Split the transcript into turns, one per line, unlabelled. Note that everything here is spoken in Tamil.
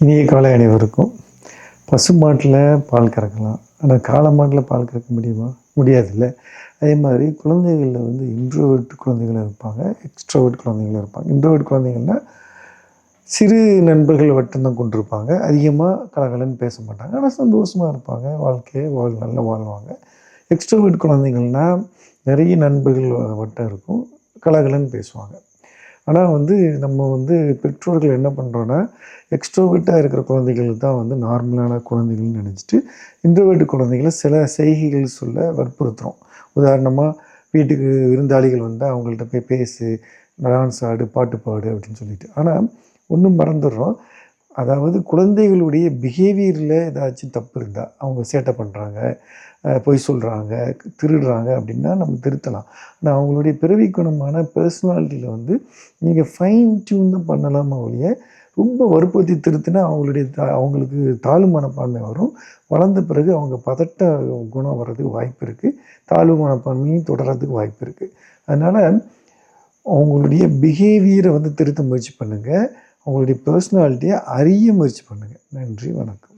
இனிய காலை அனைவருக்கும். பசுமாட்டில் பால் கறக்கலாம், ஆனால் காளை மாட்டில் பால் கறக்க முடியுமா? முடியாதுல்ல. அதே மாதிரி குழந்தைகளில் வந்து இன்ட்ரோவர்ட் குழந்தைகளும் இருப்பாங்க, எக்ஸ்ட்ரோவர்ட் குழந்தைகளும் இருப்பாங்க. இன்ட்ரோவர்ட் குழந்தைகள்னால் சிறு நண்பர்கள் வட்டம்தான் கொண்டிருப்பாங்க, அதிகமாக கலகலன்னு பேச மாட்டாங்க, ஆனால் சந்தோஷமாக இருப்பாங்க, வாழ்க்கையை நல்லா வாழ்வாங்க. எக்ஸ்ட்ரோவர்ட் குழந்தைகள்னால் நிறைய நண்பர்கள் வட்டம் இருக்கும், கலகலன்னு பேசுவாங்க. ஆனால் வந்து நம்ம வந்து பெற்றோர்கள் என்ன பண்ணுறோன்னா, எக்ஸ்ட்ரோவர்ட்டாக இருக்கிற குழந்தைகள் தான் வந்து நார்மலான குழந்தைகள்னு நினச்சிட்டு, இன்ட்ரோவர்ட் குழந்தைகளை சில செய்கைகள் சொல்ல வற்புறுத்துகிறோம். உதாரணமாக, வீட்டுக்கு விருந்தாளிகள் வந்தால் அவங்கள்ட்ட போய் பேசு, டான்ஸ் ஆடு, பாட்டு பாடு அப்படின்னு சொல்லிட்டு. ஆனால் ஒன்றும் மறந்துடுறோம். அதாவது குழந்தைகளுடைய பிஹேவியரில் ஏதாச்சும் தப்பு இருந்தால், அவங்க சேட்டை பண்ணுறாங்க, பொய் சொல்கிறாங்க, திருடுறாங்க அப்படின்னா நம்ம திருத்தலாம். ஆனால் அவங்களுடைய பிறவி குணமான பர்சனாலிட்டியில் வந்து நீங்கள் ஃபைன் டியூன் தான் பண்ணலாமா ஒழிய, ரொம்ப வற்புறுத்தி திருத்தினா அவங்களுக்கு தாழ்வு மனப்பான்மை வரும். வளர்ந்த பிறகு அவங்க பதட்ட குணம் வர்றதுக்கு வாய்ப்பு இருக்குது, தாழ்வு மனப்பான்மையும் தொடர்றதுக்கு வாய்ப்பு இருக்குது. அதனால் அவங்களுடைய பிஹேவியரை வந்து திருத்த முயற்சி பண்ணுங்கள், அவங்களுடைய பர்சனாலிட்டியை அறிய முயற்சி பண்ணுங்கள். நன்றி, வணக்கம்.